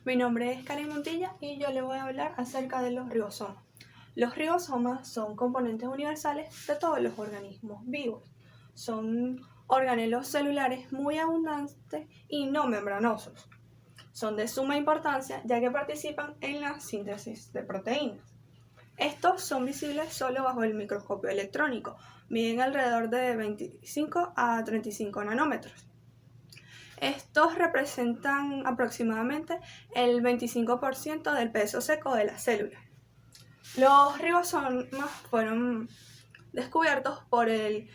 Mi nombre es Karen Montilla y yo le voy a hablar acerca de los ribosomas. Los ribosomas son componentes universales de todos los organismos vivos. Son organelos celulares muy abundantes y no membranosos. Son de suma importancia ya que participan en la síntesis de proteínas. Estos son visibles solo bajo el microscopio electrónico. Miden alrededor de 25 a 35 nanómetros. Estos representan aproximadamente el 25% del peso seco de la célula. Los ribosomas fueron descubiertos por el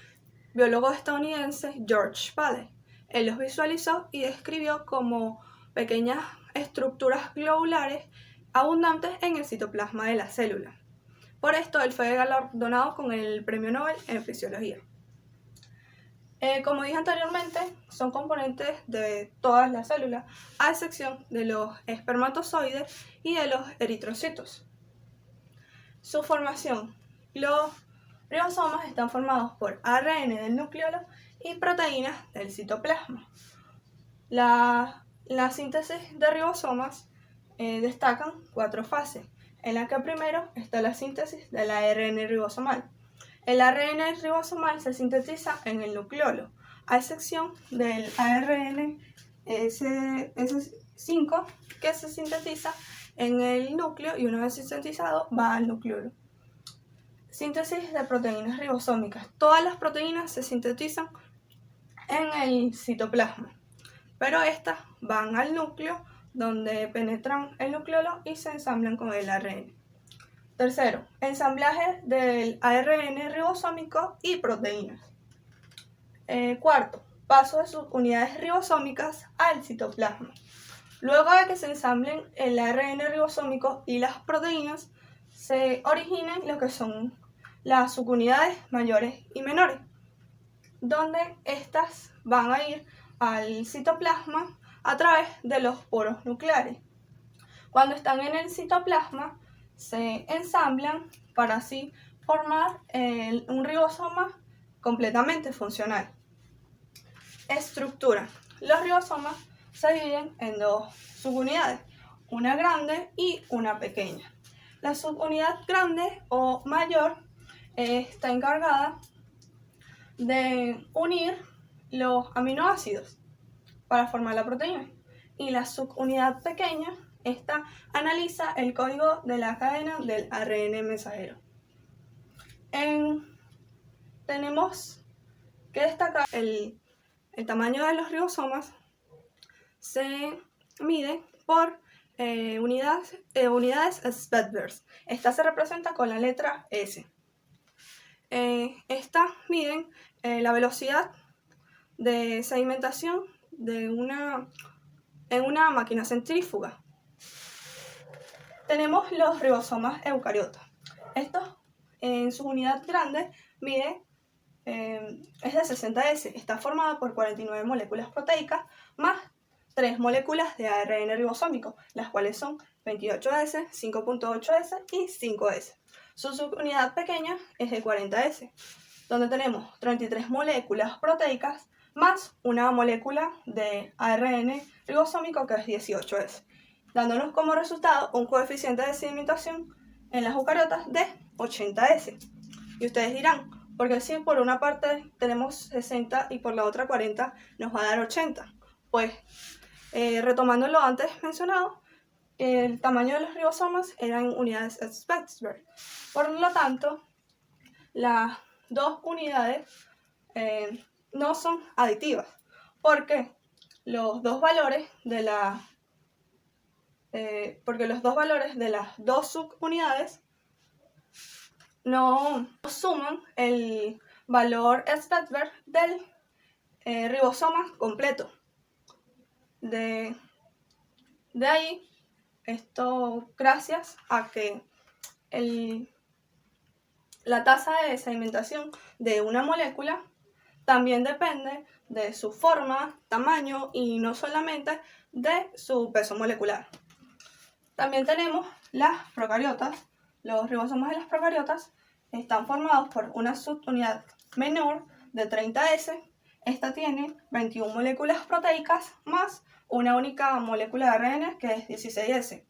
biólogo estadounidense George Paley. Él los visualizó y describió como pequeñas estructuras globulares abundantes en el citoplasma de la célula. Por esto, él fue galardonado con el Premio Nobel en Fisiología. Como dije anteriormente, son componentes de todas las células, a excepción de los espermatozoides y de los eritrocitos. Su formación. Los ribosomas están formados por ARN del nucleolo y proteínas del citoplasma. La síntesis de ribosomas destacan 4 fases, en la que primero está la síntesis del ARN ribosomal. El ARN ribosomal se sintetiza en el nucleolo, a excepción del ARN S5 que se sintetiza en el núcleo y una vez sintetizado va al nucleolo. Síntesis de proteínas ribosómicas. Todas las proteínas se sintetizan en el citoplasma, pero estas van al núcleo donde penetran el nucleolo y se ensamblan con el ARN. Tercero, ensamblaje del ARN ribosómico y proteínas. Cuarto, paso de sus unidades ribosómicas al citoplasma. Luego de que se ensamblen el ARN ribosómico y las proteínas, se originan lo que son las subunidades mayores y menores, donde estas van a ir al citoplasma a través de los poros nucleares. Cuando están en el citoplasma, se ensamblan para así formar un ribosoma completamente funcional. Estructura. Los ribosomas se dividen en 2 subunidades, una grande y una pequeña. La subunidad grande o mayor está encargada de unir los aminoácidos para formar la proteína, y la subunidad pequeña esta analiza el código de la cadena del ARN mensajero. Tenemos que destacar el tamaño de los ribosomas. Se mide por unidades Spetbergs. Esta se representa con la letra S. Estas miden la velocidad de sedimentación en una máquina centrífuga. Tenemos los ribosomas eucariotas. Estos en su unidad grande es de 60S. Está formada por 49 moléculas proteicas más 3 moléculas de ARN ribosómico, las cuales son 28S, 5.8S y 5S. Su subunidad pequeña es de 40S, donde tenemos 33 moléculas proteicas más una molécula de ARN ribosómico que es 18S, dándonos como resultado un coeficiente de sedimentación en las eucariotas de 80S. Y ustedes dirán, ¿por qué si por una parte tenemos 60 y por la otra 40 nos va a dar 80? Pues, retomando lo antes mencionado, el tamaño de los ribosomas eran unidades Spetberg. Por lo tanto, las 2 unidades no son aditivas, porque los dos valores de las 2 subunidades no suman el valor Spetberg del ribosoma completo. De ahí, esto gracias a que la tasa de sedimentación de una molécula también depende de su forma, tamaño y no solamente de su peso molecular. También tenemos las procariotas. Los ribosomas de las procariotas están formados por una subunidad menor de 30S. Esta tiene 21 moléculas proteicas más una única molécula de ARN que es 16S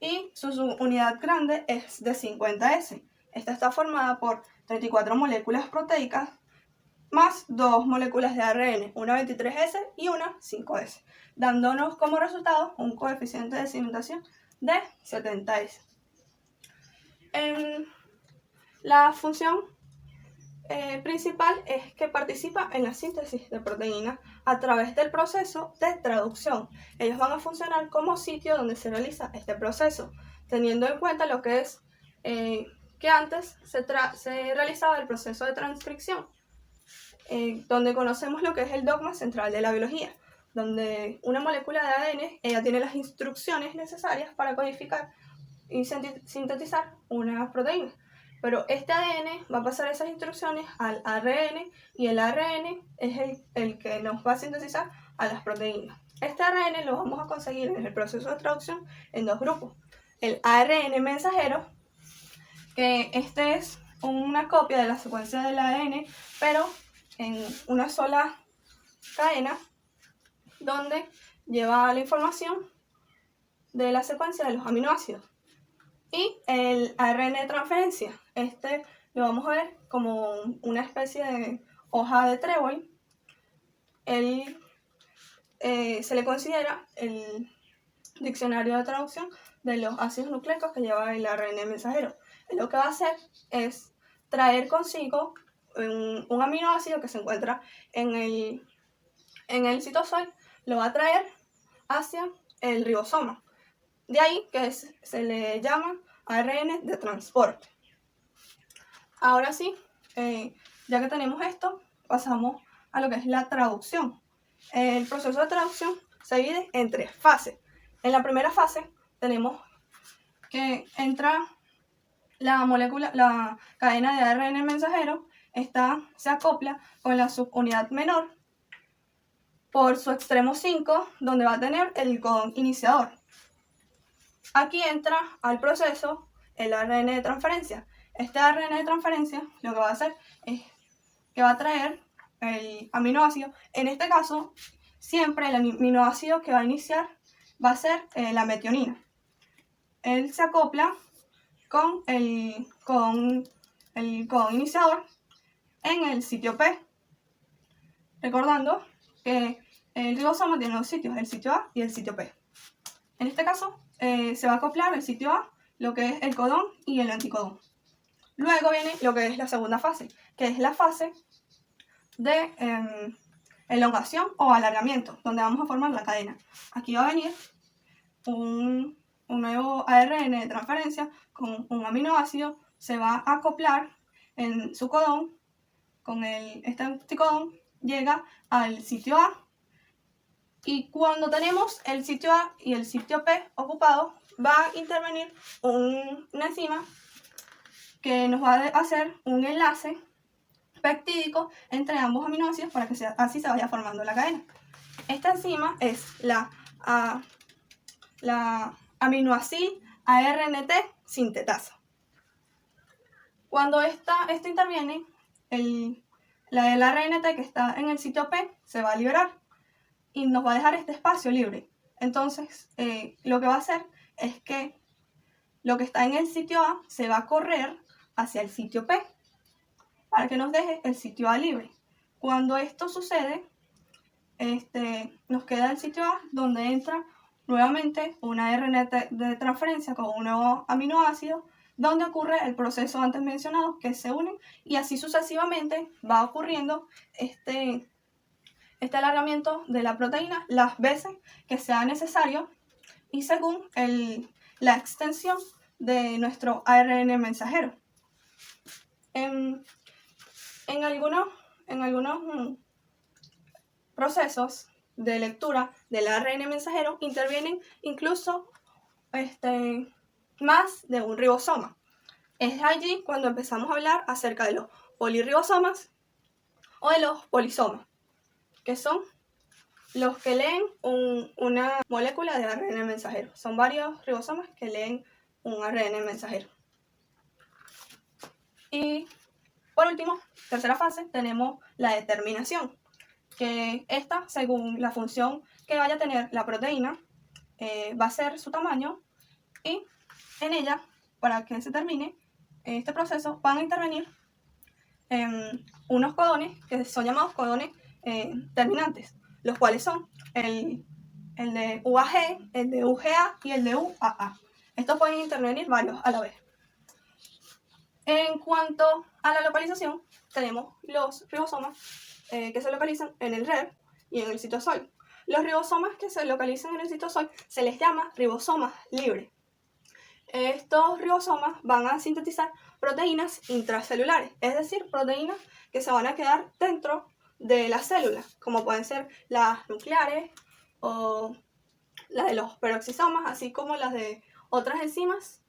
y su unidad grande es de 50S. Esta está formada por 34 moléculas proteicas más 2 moléculas de ARN, una 23S y una 5S, dándonos como resultado un coeficiente de cimentación de 70S. La función principal es que participa en la síntesis de proteínas a través del proceso de traducción. Ellos van a funcionar como sitio donde se realiza este proceso, teniendo en cuenta lo que es que antes se realizaba el proceso de transcripción, donde conocemos lo que es el dogma central de la biología, donde una molécula de ADN ella tiene las instrucciones necesarias para codificar y sintetizar una proteína. Pero este ADN va a pasar esas instrucciones al ARN y el ARN es el que nos va a sintetizar a las proteínas. Este ARN lo vamos a conseguir en el proceso de traducción en dos grupos. El ARN mensajero, que este es una copia de la secuencia del ADN, pero en una sola cadena, donde lleva la información de la secuencia de los aminoácidos. Y el ARN de transferencia, este lo vamos a ver como una especie de hoja de trébol. Se le considera el diccionario de traducción de los ácidos nucleicos que lleva el ARN mensajero. Lo que va a hacer es traer consigo un aminoácido que se encuentra en el citosol, lo va a traer hacia el ribosoma. De ahí que se le llama ARN de transporte. Ahora sí, ya que tenemos esto, pasamos a lo que es la traducción. El proceso de traducción se divide en 3 fases. En la primera fase tenemos que entra la cadena de ARN mensajero, esta se acopla con la subunidad menor por su extremo 5, donde va a tener el codón iniciador. Aquí entra al proceso el ARN de transferencia. Este ARN de transferencia lo que va a hacer es que va a traer el aminoácido. En este caso, siempre el aminoácido que va a iniciar va a ser la metionina. Él se acopla con el codón iniciador en el sitio P. Recordando que el ribosoma tiene dos sitios, el sitio A y el sitio P. En este caso, se va a acoplar el sitio A, lo que es el codón y el anticodón. Luego viene lo que es la segunda fase, que es la fase de elongación o alargamiento, donde vamos a formar la cadena. Aquí va a venir un nuevo ARN de transferencia con un aminoácido, se va a acoplar en su codón, con este anticodón, llega al sitio A. Y cuando tenemos el sitio A y el sitio P ocupados, va a intervenir una enzima que nos va a hacer un enlace peptídico entre ambos aminoácidos para que así se vaya formando la cadena. Esta enzima es la aminoacil ARNT sintetasa. Cuando esta interviene, el ARNT que está en el sitio P se va a liberar y nos va a dejar este espacio libre. Entonces, lo que va a hacer es que lo que está en el sitio A se va a correr hacia el sitio P para que nos deje el sitio A libre. Cuando esto sucede, nos queda el sitio A donde entra nuevamente una RNA de transferencia con un nuevo aminoácido, donde ocurre el proceso antes mencionado, que se unen, y así sucesivamente va ocurriendo este alargamiento de la proteína las veces que sea necesario y según la extensión de nuestro ARN mensajero. En algunos procesos de lectura del ARN mensajero intervienen incluso más de un ribosoma. Es allí cuando empezamos a hablar acerca de los polirribosomas o de los polisomas, que son los que leen una molécula de ARN mensajero. Son varios ribosomas que leen un ARN mensajero. Y por último, tercera fase, tenemos la determinación, que esta, según la función que vaya a tener la proteína va a ser su tamaño, y en ella, para que se termine este proceso, van a intervenir unos codones que son llamados codones terminantes, los cuales son el de UAG, el de UGA y el de UAA. Estos pueden intervenir varios a la vez. En cuanto a la localización, tenemos los ribosomas que se localizan en el RER y en el citosol. Los ribosomas que se localizan en el citosol se les llama ribosomas libres. Estos ribosomas van a sintetizar proteínas intracelulares, es decir, proteínas que se van a quedar dentro de las células, como pueden ser las nucleares o las de los peroxisomas, así como las de otras enzimas,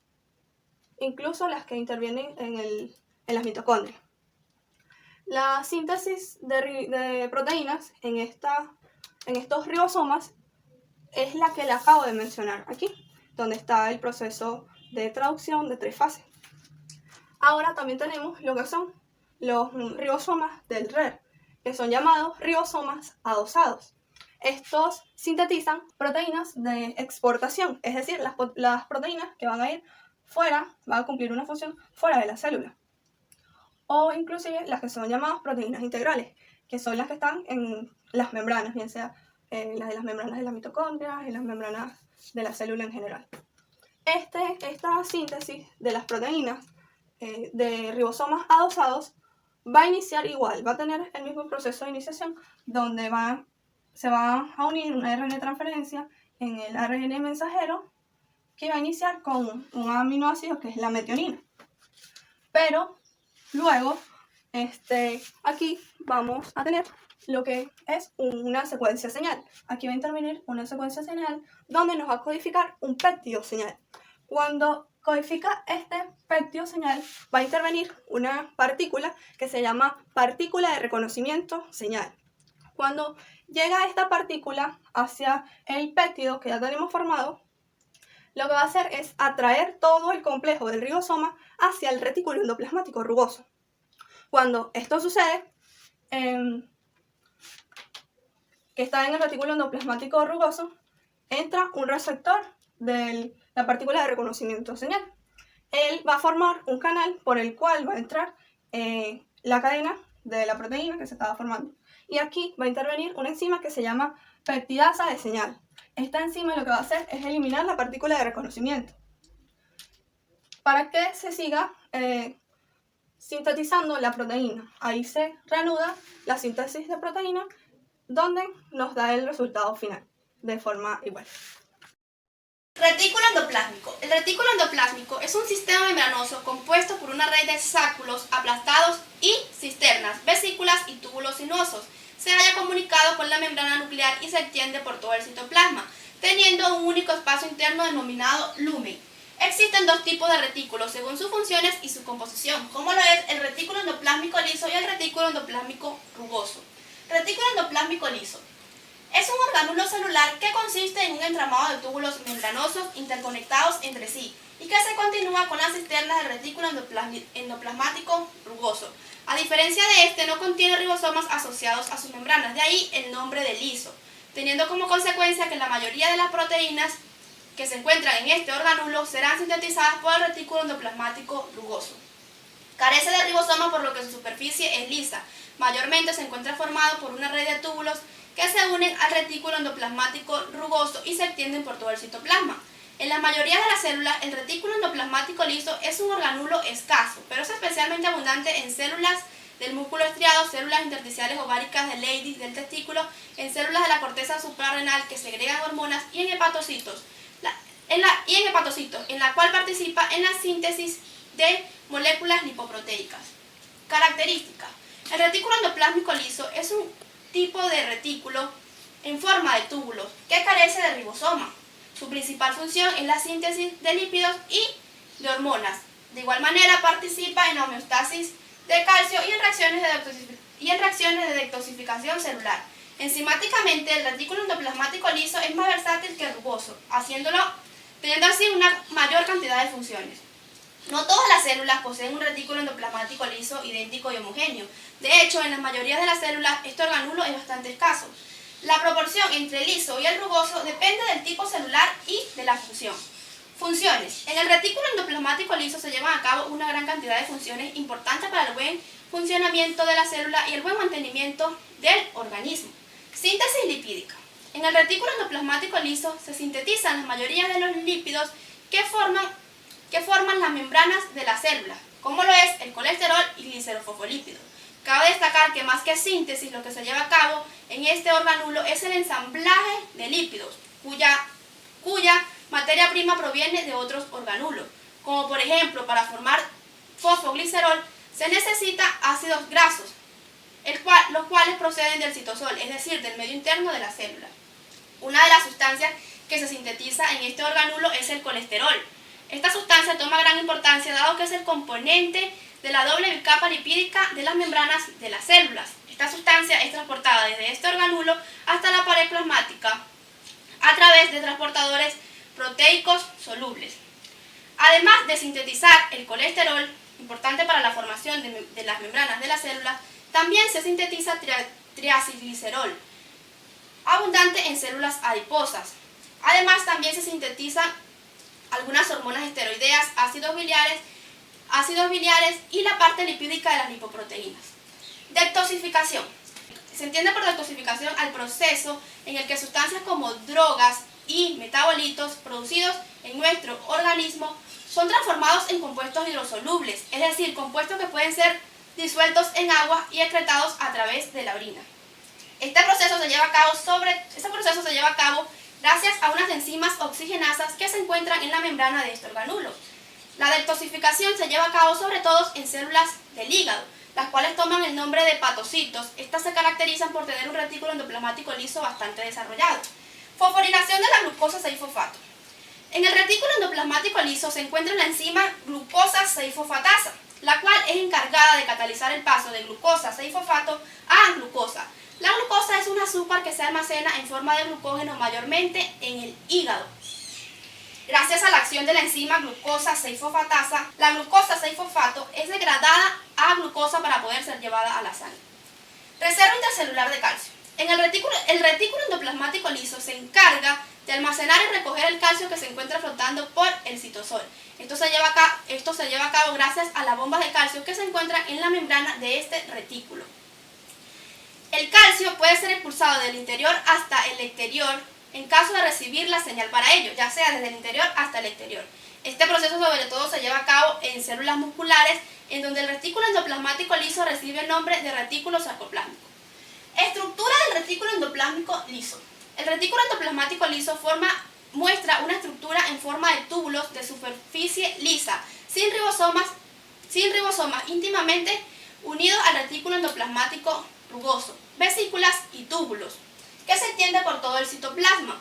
incluso las que intervienen en las mitocondrias. La síntesis de proteínas en estos ribosomas es la que le acabo de mencionar aquí, donde está el proceso de traducción de 3 fases. Ahora también tenemos lo que son los ribosomas del RER, que son llamados ribosomas adosados. Estos sintetizan proteínas de exportación, es decir, las proteínas que van a ir fuera, van a cumplir una función fuera de la célula. O inclusive las que son llamadas proteínas integrales, que son las que están en las membranas, bien sea las de las membranas de las mitocondrias y las membranas de la célula en general. Esta síntesis de las proteínas de ribosomas adosados va a iniciar igual, va a tener el mismo proceso de iniciación, donde se va a unir una RNA transferencia en el ARN mensajero, que va a iniciar con un aminoácido que es la metionina. Pero luego, aquí vamos a tener lo que es una secuencia señal. Aquí va a intervenir una secuencia señal donde nos va a codificar un péptido señal. Cuando codifica este péptido señal, va a intervenir una partícula que se llama partícula de reconocimiento señal. Cuando llega esta partícula hacia el péptido que ya tenemos formado, lo que va a hacer es atraer todo el complejo del ribosoma hacia el retículo endoplasmático rugoso. Cuando esto sucede, que está en el retículo endoplasmático rugoso, entra un receptor de la partícula de reconocimiento señal. Él va a formar un canal por el cual va a entrar la cadena de la proteína que se estaba formando. Y aquí va a intervenir una enzima que se llama peptidasa de señal. Esta enzima lo que va a hacer es eliminar la partícula de reconocimiento para que se siga sintetizando la proteína. Ahí se reanuda la síntesis de proteína, donde nos da el resultado final de forma igual. Retículo endoplásmico. El retículo endoplásmico es un sistema membranoso compuesto por una red de sacúlos aplastados y cisternas, vesículas y túbulos sinuosos. Se halla comunicado con la membrana nuclear y se extiende por todo el citoplasma, teniendo un único espacio interno denominado lumen. Existen dos tipos de retículos según sus funciones y su composición, como lo es el retículo endoplásmico liso y el retículo endoplásmico rugoso. Retículo endoplásmico liso es un orgánulo celular que consiste en un entramado de túbulos membranosos interconectados entre sí y que se continúa con las cisternas del retículo endoplasmático rugoso. A diferencia de este, no contiene ribosomas asociados a sus membranas, de ahí el nombre de liso, teniendo como consecuencia que la mayoría de las proteínas que se encuentran en este orgánulo serán sintetizadas por el retículo endoplasmático rugoso. Carece de ribosomas, por lo que su superficie es lisa. Mayormente se encuentra formado por una red de túbulos que se unen al retículo endoplasmático rugoso y se extienden por todo el citoplasma. En la mayoría de las células, el retículo endoplasmático liso es un orgánulo escaso, pero es especialmente abundante en células del músculo estriado, células intersticiales ováricas de Leydig del testículo, en células de la corteza suprarrenal que segregan hormonas y en hepatocitos, en la cual participa en la síntesis de moléculas lipoproteicas. Características. El retículo endoplásmico liso es un tipo de retículo en forma de túbulos que carece de ribosoma. Su principal función es la síntesis de lípidos y de hormonas. De igual manera participa en la homeostasis de calcio y en reacciones de detoxificación celular. Enzimáticamente, el retículo endoplasmático liso es más versátil que el rugoso, teniendo así una mayor cantidad de funciones. No todas las células poseen un retículo endoplasmático liso idéntico y homogéneo. De hecho, en la mayoría de las células este orgánulo es bastante escaso. La proporción entre el liso y el rugoso depende del tipo celular y de la función. Funciones. En el retículo endoplasmático liso se llevan a cabo una gran cantidad de funciones importantes para el buen funcionamiento de la célula y el buen mantenimiento del organismo. Síntesis lipídica. En el retículo endoplasmático liso se sintetizan la mayoría de los lípidos que forman las membranas de la célula, como lo es el colesterol y glicerofosfolípidos. Cabe destacar que más que síntesis, lo que se lleva a cabo en este organulo es el ensamblaje de lípidos, cuya materia prima proviene de otros organulos, como por ejemplo para formar fosfoglicerol se necesita ácidos grasos, los cuales proceden del citosol, es decir, del medio interno de la célula. Una de las sustancias que se sintetiza en este organulo es el colesterol. Esta sustancia toma gran importancia dado que es el componente de la doble bicapa lipídica de las membranas de las células. Esta sustancia es transportada desde este organulo hasta la pared plasmática a través de transportadores proteicos solubles. Además de sintetizar el colesterol, importante para la formación de las membranas de las células, también se sintetiza triacilglicerol, abundante en células adiposas. Además, también se sintetizan algunas hormonas esteroideas, ácidos biliares y la parte lipídica de las lipoproteínas. Detoxificación. Se entiende por detoxificación al proceso en el que sustancias como drogas y metabolitos producidos en nuestro organismo son transformados en compuestos hidrosolubles, es decir, compuestos que pueden ser disueltos en agua y excretados a través de la orina. Este proceso se lleva a cabo gracias a unas enzimas oxigenasas que se encuentran en la membrana de este organulo. La detoxificación se lleva a cabo sobre todo en células del hígado, las cuales toman el nombre de hepatocitos. Estas se caracterizan por tener un retículo endoplasmático liso bastante desarrollado. Fosforilación de la glucosa 6-fosfato. En el retículo endoplasmático liso se encuentra la enzima glucosa 6-fosfatasa, la cual es encargada de catalizar el paso de glucosa 6-fosfato a glucosa. La glucosa es un azúcar que se almacena en forma de glucógeno mayormente en el hígado. Gracias a la acción de la enzima glucosa 6-fosfatasa, la glucosa 6-fosfato es degradada a glucosa para poder ser llevada a la sangre. Reserva intercelular de calcio. El retículo endoplasmático liso se encarga de almacenar y recoger el calcio que se encuentra flotando por el citosol. Esto se lleva a cabo gracias a las bombas de calcio que se encuentran en la membrana de este retículo. El calcio puede ser expulsado del interior hasta el exterior en caso de recibir la señal para ello, ya sea desde el interior hasta el exterior. Este proceso sobre todo se lleva a cabo en células musculares, en donde el retículo endoplasmático liso recibe el nombre de retículo sarcoplásmico. Estructura del retículo endoplasmático liso. El retículo endoplasmático liso muestra una estructura en forma de túbulos de superficie lisa, sin ribosomas íntimamente unidos al retículo endoplasmático rugoso, vesículas y túbulos, que se extiende por todo el citoplasma,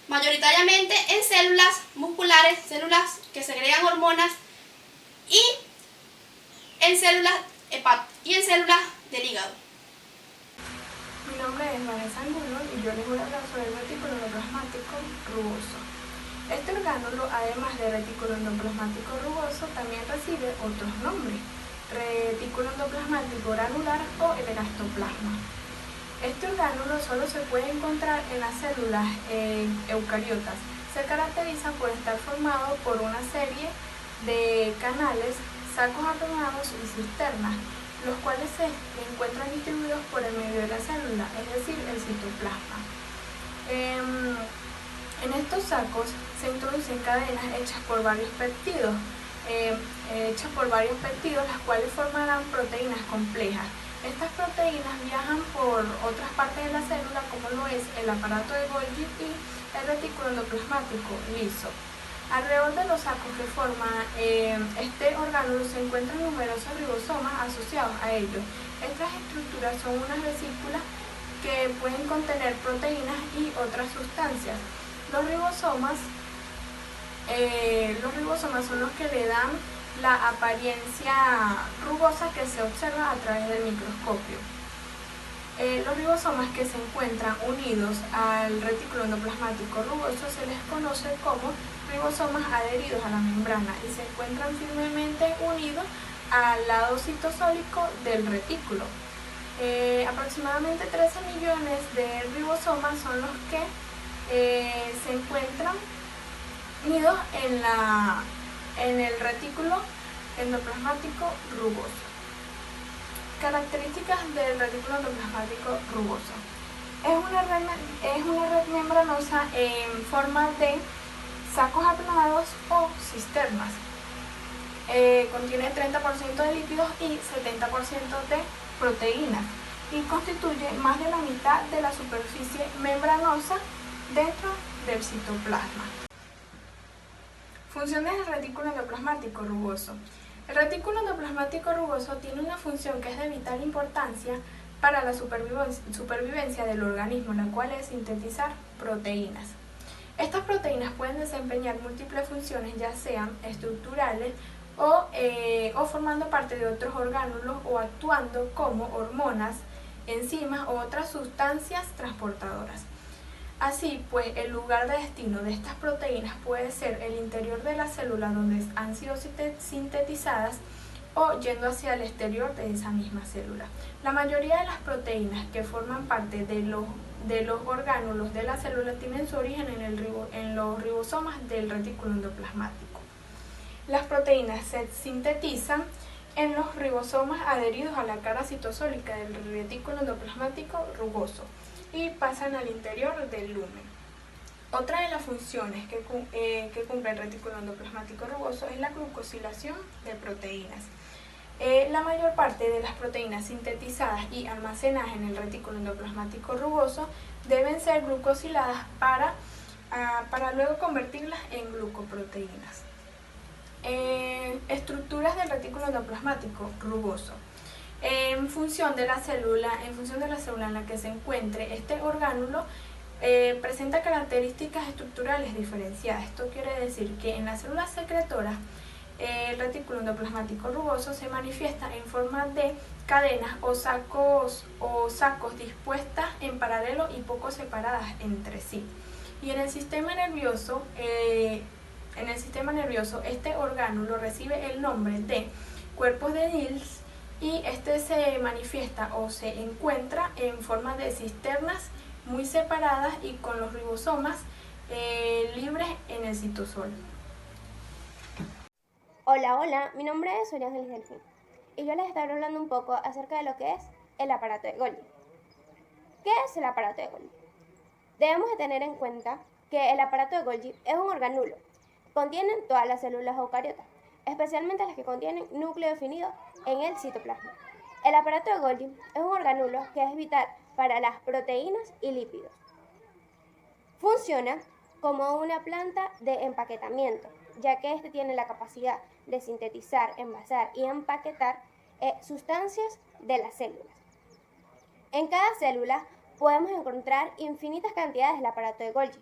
mayoritariamente en células musculares, células que segregan hormonas y en células del hígado. Mi nombre es Vanessa Angulo y yo les voy a hablar sobre el retículo endoplasmático rugoso. Este orgánulo, además de retículo endoplasmático rugoso, también recibe otros nombres: retículo endoplasmático granular o el elastoplasma. Este orgánulo solo se puede encontrar en las células eucariotas. Se caracteriza por estar formado por una serie de canales, sacos aplanados y cisternas, los cuales se encuentran distribuidos por el medio de la célula, es decir, el citoplasma. En estos sacos se introducen cadenas hechas por varios péptidos, las cuales formarán proteínas complejas. Estas proteínas viajan por otras partes de la célula, como lo es el aparato de Golgi y el retículo endoplasmático liso. Alrededor de los sacos que forman este orgánulo se encuentran numerosos ribosomas asociados a ellos. Estas estructuras son unas vesículas que pueden contener proteínas y otras sustancias. Los ribosomas son los que le dan la apariencia rugosa que se observa a través del microscopio. Los ribosomas que se encuentran unidos al retículo endoplasmático rugoso se les conoce como ribosomas adheridos a la membrana y se encuentran firmemente unidos al lado citosólico del retículo. Aproximadamente 13 millones de ribosomas son los que se encuentran unidos en el retículo endoplasmático rugoso. Características del retículo endoplasmático rugoso. Es una red membranosa en forma de sacos aplanados o cisternas. Contiene 30% de lípidos y 70% de proteínas y constituye más de la mitad de la superficie membranosa dentro del citoplasma. Funciones del retículo endoplasmático rugoso. El retículo endoplasmático rugoso tiene una función que es de vital importancia para la supervivencia del organismo, la cual es sintetizar proteínas. Estas proteínas pueden desempeñar múltiples funciones, ya sean estructurales o formando parte de otros orgánulos o actuando como hormonas, enzimas o otras sustancias transportadoras. Así pues, el lugar de destino de estas proteínas puede ser el interior de la célula donde han sido sintetizadas o yendo hacia el exterior de esa misma célula. La mayoría de las proteínas que forman parte de los orgánulos de la célula tienen su origen en los ribosomas del retículo endoplasmático. Las proteínas se sintetizan en los ribosomas adheridos a la cara citosólica del retículo endoplasmático rugoso y pasan al interior del lumen. Otra de las funciones que cumple el retículo endoplasmático rugoso es la glucosilación de proteínas. La mayor parte de las proteínas sintetizadas y almacenadas en el retículo endoplasmático rugoso deben ser glucosiladas para luego convertirlas en glucoproteínas. Estructuras del retículo endoplasmático rugoso. En función de la célula en la que se encuentre este orgánulo, presenta características estructurales diferenciadas. Esto quiere decir que en las células secretoras, el retículo endoplasmático rugoso se manifiesta en forma de cadenas o sacos dispuestas en paralelo y poco separadas entre sí. Y en el sistema nervioso, este orgánulo recibe el nombre de cuerpos de Diels y este se manifiesta o se encuentra en forma de cisternas muy separadas y con los ribosomas libres en el citosol. Hola, mi nombre es Sonia Ángeles Delfín y yo les estaré hablando un poco acerca de lo que es el aparato de Golgi. ¿Qué es el aparato de Golgi? Debemos de tener en cuenta que el aparato de Golgi es un organulo. Contienen todas las células eucariotas, especialmente las que contienen núcleo definido en el citoplasma. El aparato de Golgi es un organulo que es vital para las proteínas y lípidos. Funciona como una planta de empaquetamiento, ya que este tiene la capacidad de sintetizar, envasar y empaquetar sustancias de las células. En cada célula podemos encontrar infinitas cantidades del aparato de Golgi.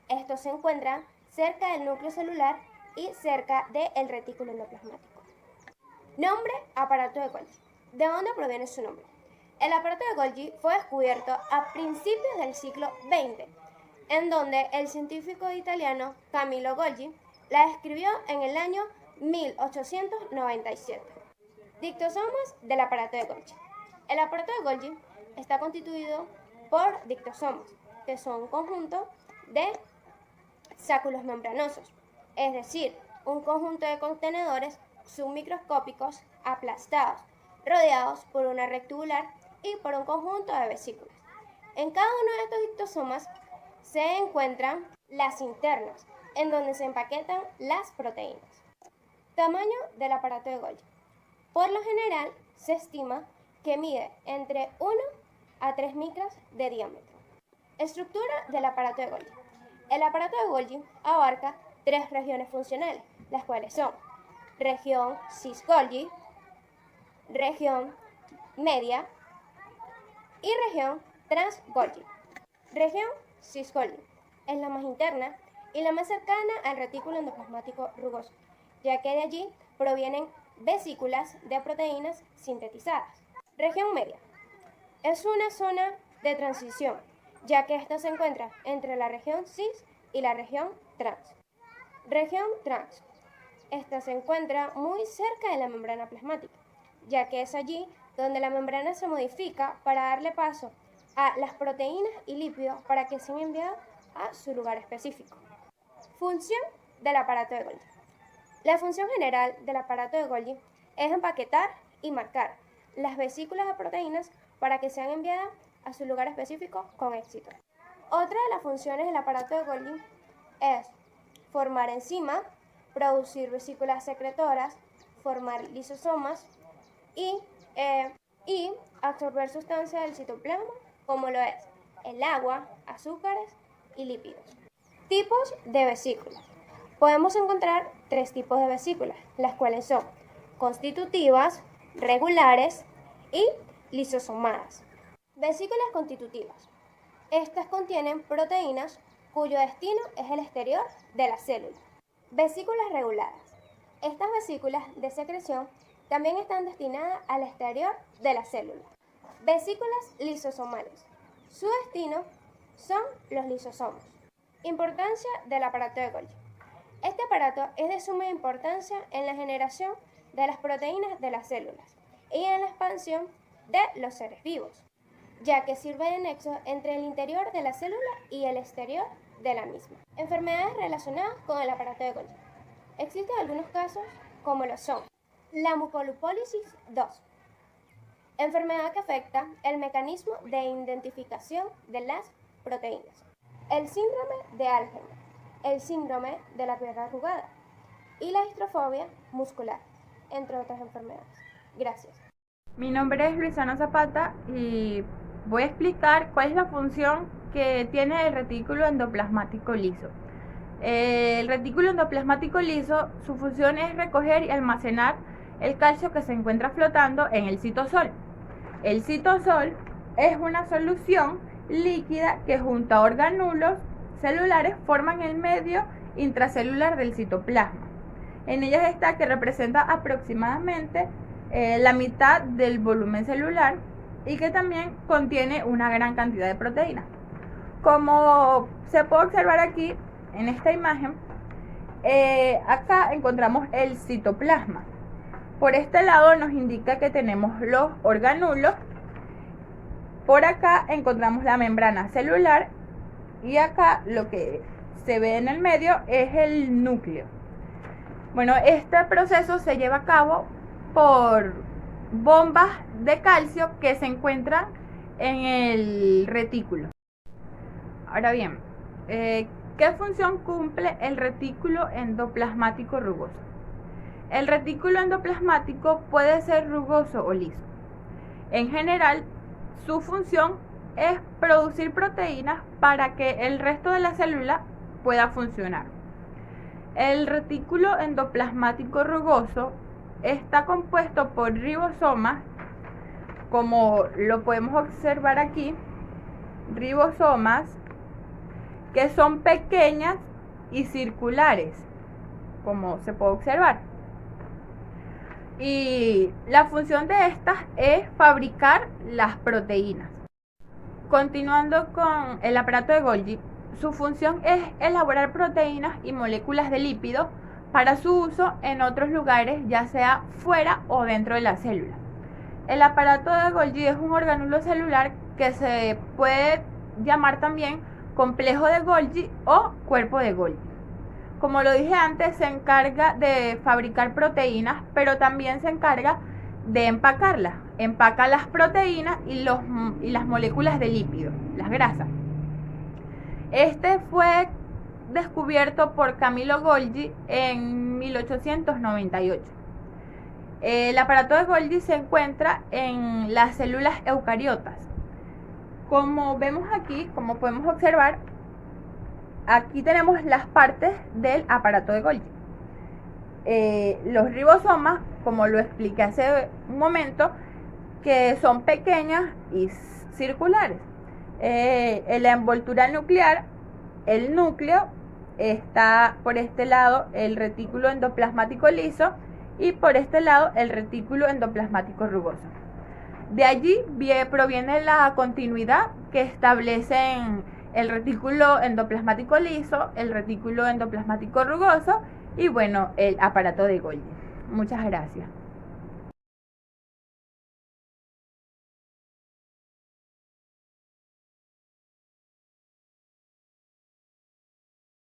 Estos se encuentran cerca del núcleo celular y cerca del retículo endoplasmático. Nombre: aparato de Golgi. ¿De dónde proviene su nombre? El aparato de Golgi fue descubierto a principios del siglo XX, en donde el científico italiano Camillo Golgi la describió en el año 1897. Dictosomas del aparato de Golgi. El aparato de Golgi está constituido por dictosomas, que son un conjunto de sáculos membranosos, es decir, un conjunto de contenedores submicroscópicos aplastados, rodeados por una red tubular y por un conjunto de vesículas. En cada uno de estos dictosomas se encuentran las internas, en donde se empaquetan las proteínas. Tamaño del aparato de Golgi. Por lo general, se estima que mide entre 1 a 3 micras de diámetro. Estructura del aparato de Golgi. El aparato de Golgi abarca 3 regiones funcionales, las cuales son región cis-Golgi, región media y región trans-Golgi. Región cis-Golgi es la más interna y la más cercana al retículo endoplasmático rugoso, ya que de allí provienen vesículas de proteínas sintetizadas. Región media es una zona de transición, ya que esta se encuentra entre la región cis y la región trans. Región trans. Esta se encuentra muy cerca de la membrana plasmática, ya que es allí donde la membrana se modifica para darle paso a las proteínas y lípidos para que sean enviados a su lugar específico. Función del aparato de Golgi. La función general del aparato de Golgi es empaquetar y marcar las vesículas de proteínas para que sean enviadas a su lugar específico con éxito. Otra de las funciones del aparato de Golgi es formar enzimas, producir vesículas secretoras, formar lisosomas y absorber sustancias del citoplasma como lo es el agua, azúcares y lípidos. Tipos de vesículas. Podemos encontrar 3 tipos de vesículas, las cuales son constitutivas, regulares y lisosomadas. Vesículas constitutivas. Estas contienen proteínas cuyo destino es el exterior de la célula. Vesículas reguladas. Estas vesículas de secreción también están destinadas al exterior de la célula. Vesículas lisosomales. Su destino son los lisosomas. Importancia del aparato de Golgi. Este aparato es de suma importancia en la generación de las proteínas de las células y en la expansión de los seres vivos, ya que sirve de nexo entre el interior de la célula y el exterior de la misma. Enfermedades relacionadas con el aparato de Golgi. Existen algunos casos como lo son la mucolipólisis 2, enfermedad que afecta el mecanismo de identificación de las proteínas, el síndrome de Alzheimer, el síndrome de la piel arrugada y la distrofobia muscular, entre otras enfermedades. Gracias. Mi nombre es Luisana Zapata y voy a explicar cuál es la función que tiene el retículo endoplasmático liso. El retículo endoplasmático liso, su función es recoger y almacenar el calcio que se encuentra flotando en el citosol. El citosol es una solución líquida que junto a orgánulos celulares forman el medio intracelular del citoplasma. En ellas está que representa aproximadamente la mitad del volumen celular y que también contiene una gran cantidad de proteínas. Como se puede observar aquí en esta imagen, acá encontramos el citoplasma. Por este lado nos indica que tenemos los orgánulos. Por acá encontramos la membrana celular y acá lo que se ve en el medio es el núcleo. Bueno, este proceso se lleva a cabo por bombas de calcio que se encuentran en el retículo. Ahora bien, ¿qué función cumple el retículo endoplasmático rugoso? El retículo endoplasmático puede ser rugoso o liso. En general, su función es producir proteínas para que el resto de la célula pueda funcionar. El retículo endoplasmático rugoso está compuesto por ribosomas, como lo podemos observar aquí, ribosomas que son pequeñas y circulares, como se puede observar. Y la función de estas es fabricar las proteínas. Continuando con el aparato de Golgi, su función es elaborar proteínas y moléculas de lípidos para su uso en otros lugares, ya sea fuera o dentro de la célula. El aparato de Golgi es un orgánulo celular que se puede llamar también complejo de Golgi o cuerpo de Golgi. Como lo dije antes, se encarga de fabricar proteínas, pero también se encarga de empacarlas. Empaca las proteínas y las moléculas de lípido, las grasas. Este fue descubierto por Camillo Golgi en 1898. El aparato de Golgi se encuentra en las células eucariotas. Como vemos aquí, como podemos observar, aquí tenemos las partes del aparato de Golgi. Los ribosomas, como lo expliqué hace un momento, que son pequeñas y circulares. La envoltura nuclear, el núcleo, está por este lado el retículo endoplasmático liso y por este lado el retículo endoplasmático rugoso. De allí proviene la continuidad que establecen el retículo endoplasmático liso, el retículo endoplasmático rugoso y bueno, el aparato de Golgi. Muchas gracias.